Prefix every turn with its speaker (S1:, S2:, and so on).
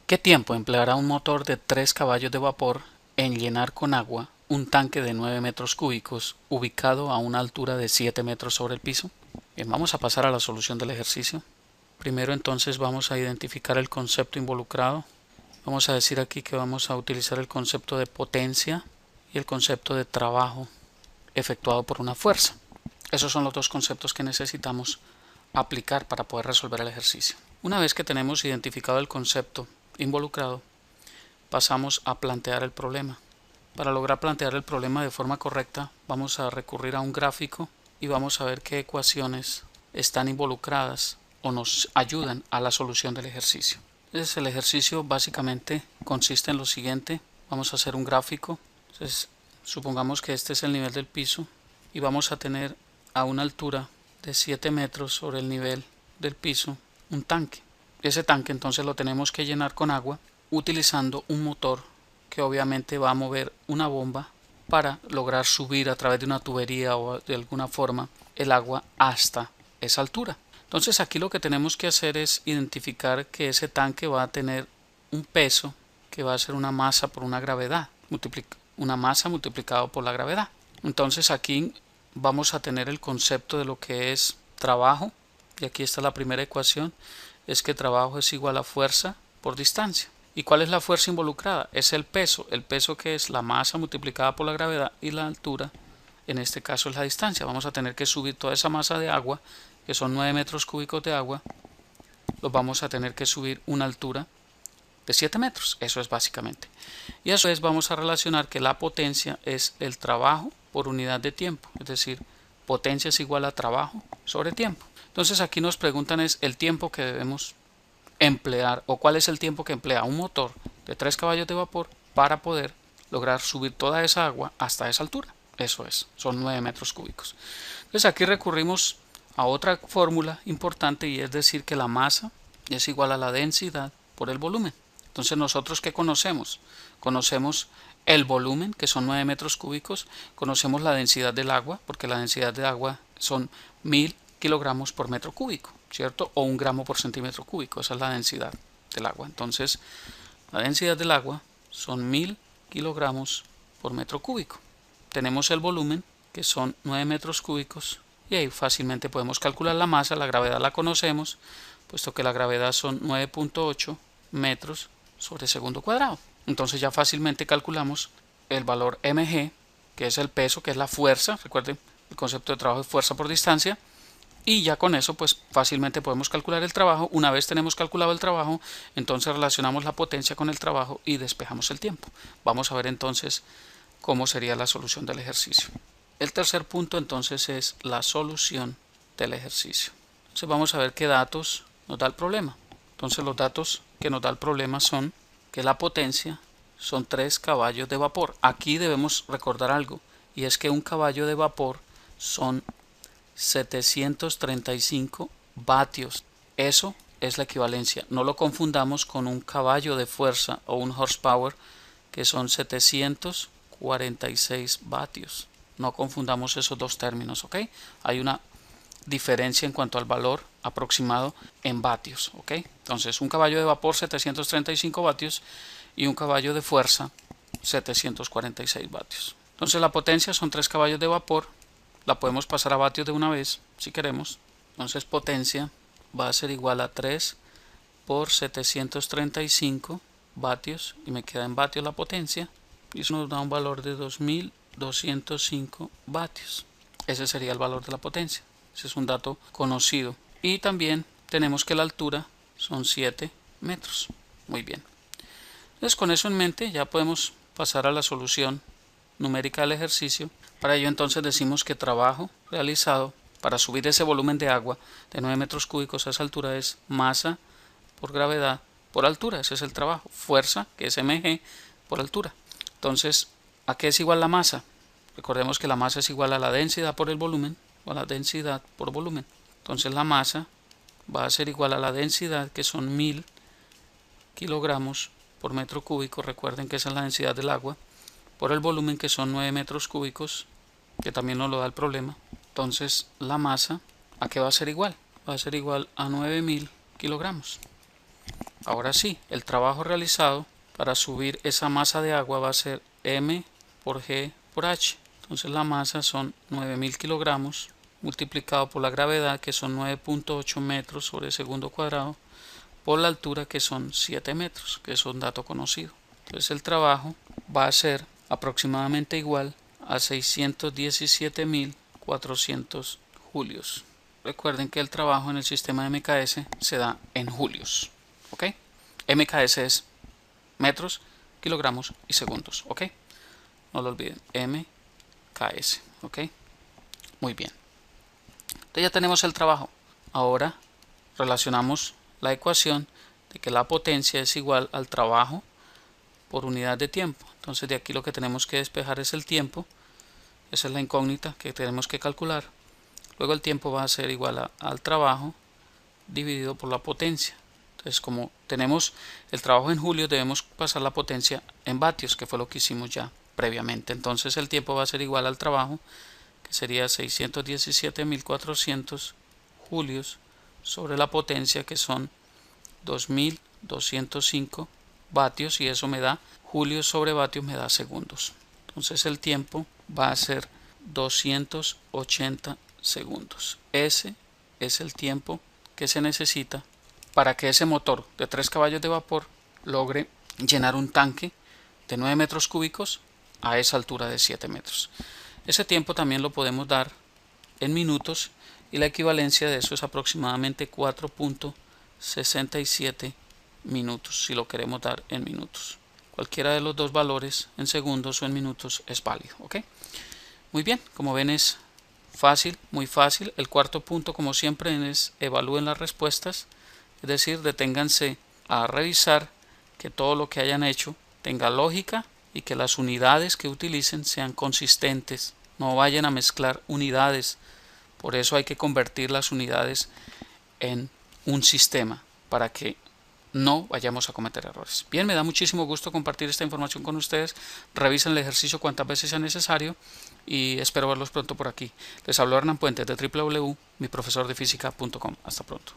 S1: ¿Qué tiempo empleará un motor de 3 caballos de vapor en llenar con agua un tanque de 9 metros cúbicos ubicado a una altura de 7 metros sobre el piso? Bien, vamos a pasar a la solución del ejercicio. Primero entonces vamos a identificar el concepto involucrado. Vamos a decir aquí que vamos a utilizar el concepto de potencia y el concepto de trabajo efectuado por una fuerza. Esos son los dos conceptos que necesitamos aplicar para poder resolver el ejercicio. Una vez que tenemos identificado el concepto involucrado, pasamos a plantear el problema. Para lograr plantear el problema de forma correcta, vamos a recurrir a un gráfico y vamos a ver qué ecuaciones están involucradas o nos ayudan a la solución del ejercicio. Entonces, el ejercicio básicamente consiste en lo siguiente. Vamos a hacer un gráfico. Entonces, supongamos que este es el nivel del piso y vamos a tener a una altura de 7 metros sobre el nivel del piso un tanque. Ese tanque entonces lo tenemos que llenar con agua utilizando un motor que obviamente va a mover una bomba para lograr subir a través de una tubería o de alguna forma el agua hasta esa altura. Entonces aquí lo que tenemos que hacer es identificar que ese tanque va a tener un peso que va a ser una masa por una gravedad, una masa multiplicado por la gravedad. Entonces aquí vamos a tener el concepto de lo que es trabajo, y aquí está la primera ecuación, es que trabajo es igual a fuerza por distancia. ¿Y cuál es la fuerza involucrada? Es el peso que es la masa multiplicada por la gravedad, y la altura, en este caso es la distancia. Vamos a tener que subir toda esa masa de agua, que son 9 metros cúbicos de agua, los vamos a tener que subir una altura de 7 metros, eso es básicamente. Y a su vez vamos a relacionar que la potencia es el trabajo por unidad de tiempo, es decir, potencia es igual a trabajo sobre tiempo. Entonces aquí nos preguntan es el tiempo que debemos emplear, o cuál es el tiempo que emplea un motor de 3 caballos de vapor para poder lograr subir toda esa agua hasta esa altura. Eso es, son 9 metros cúbicos. Entonces aquí recurrimos a otra fórmula importante, y es decir que la masa es igual a la densidad por el volumen. Entonces nosotros ¿qué conocemos? Conocemos el volumen, que son 9 metros cúbicos, conocemos la densidad del agua, porque la densidad de agua son 1000 kilogramos por metro cúbico, ¿cierto? O 1 gramo por centímetro cúbico, esa es la densidad del agua. Entonces la densidad del agua son 1000 kilogramos por metro cúbico. Tenemos el volumen, que son 9 metros cúbicos, y ahí fácilmente podemos calcular la masa. La gravedad la conocemos, puesto que la gravedad son 9.8 metros sobre segundo cuadrado. Entonces ya fácilmente calculamos el valor mg, que es el peso, que es la fuerza. Recuerden, el concepto de trabajo es fuerza por distancia, y ya con eso pues fácilmente podemos calcular el trabajo. Una vez tenemos calculado el trabajo, entonces relacionamos la potencia con el trabajo y despejamos el tiempo. Vamos a ver entonces cómo sería la solución del ejercicio. El tercer punto entonces es la solución del ejercicio. Entonces vamos a ver qué datos nos da el problema. Entonces los datos que nos da el problema son que la potencia son 3 caballos de vapor. Aquí debemos recordar algo, y es que un caballo de vapor son 735 vatios. Eso es la equivalencia. No lo confundamos con un caballo de fuerza o un horsepower, que son 746 vatios. No confundamos esos dos términos, ¿ok? Hay una diferencia en cuanto al valor aproximado en vatios, ¿ok? Entonces, un caballo de vapor 735 vatios y un caballo de fuerza 746 vatios. Entonces, la potencia son 3 caballos de vapor. La podemos pasar a vatios de una vez si queremos. Entonces, potencia va a ser igual a 3 por 735 vatios, y me queda en vatios la potencia, y eso nos da un valor de 2205 vatios. Ese sería el valor de la potencia. Ese es un dato conocido. Y también tenemos que la altura son 7 metros. Muy bien. Entonces, con eso en mente ya podemos pasar a la solución numérica del ejercicio. Para ello entonces decimos que trabajo realizado para subir ese volumen de agua de 9 metros cúbicos a esa altura es masa por gravedad por altura. Ese es el trabajo. Fuerza, que es mg, por altura. Entonces, ¿a qué es igual la masa? Recordemos que la masa es igual a la densidad por el volumen, o a la densidad por volumen. Entonces la masa va a ser igual a la densidad, que son 1000 kilogramos por metro cúbico. Recuerden que esa es la densidad del agua, por el volumen, que son 9 metros cúbicos, que también nos lo da el problema. Entonces la masa, ¿a qué va a ser igual? Va a ser igual a 9000 kilogramos. Ahora sí, el trabajo realizado para subir esa masa de agua va a ser M por G por H. Entonces la masa son 9.000 kilogramos multiplicado por la gravedad, que son 9.8 metros sobre segundo cuadrado, por la altura, que son 7 metros, que es un dato conocido. Entonces el trabajo va a ser aproximadamente igual a 617.400 julios. Recuerden que el trabajo en el sistema MKS se da en julios. ¿Ok? MKS es metros, kilogramos y segundos. ¿Ok? No lo olviden. MKS. ¿Ok? Muy bien. Entonces ya tenemos el trabajo. Ahora relacionamos la ecuación de que la potencia es igual al trabajo por unidad de tiempo. Entonces de aquí lo que tenemos que despejar es el tiempo. Esa es la incógnita que tenemos que calcular. Luego el tiempo va a ser igual al trabajo dividido por la potencia. Entonces, como tenemos el trabajo en julios, debemos pasar la potencia en vatios, que fue lo que hicimos ya previamente. Entonces el tiempo va a ser igual al trabajo, que sería 617.400 julios sobre la potencia, que son 2.205 vatios, y eso me da julios sobre vatios, me da segundos. Entonces el tiempo va a ser 280 segundos. Ese es el tiempo que se necesita para que ese motor de 3 caballos de vapor logre llenar un tanque de 9 metros cúbicos a esa altura de 7 metros. Ese tiempo también lo podemos dar en minutos, y la equivalencia de eso es aproximadamente 4.67 minutos, si lo queremos dar en minutos. Cualquiera de los dos valores, en segundos o en minutos, es válido. ¿Ok? Muy bien, como ven es fácil, muy fácil. El cuarto punto, como siempre, es evalúen las respuestas, es decir, deténganse a revisar que todo lo que hayan hecho tenga lógica y que las unidades que utilicen sean consistentes. No vayan a mezclar unidades. Por eso hay que convertir las unidades en un sistema para que no vayamos a cometer errores. Bien, me da muchísimo gusto compartir esta información con ustedes. Revisen el ejercicio cuantas veces sea necesario y espero verlos pronto por aquí. Les habló Hernán Puentes de www.miprofesordefísica.com. Hasta pronto.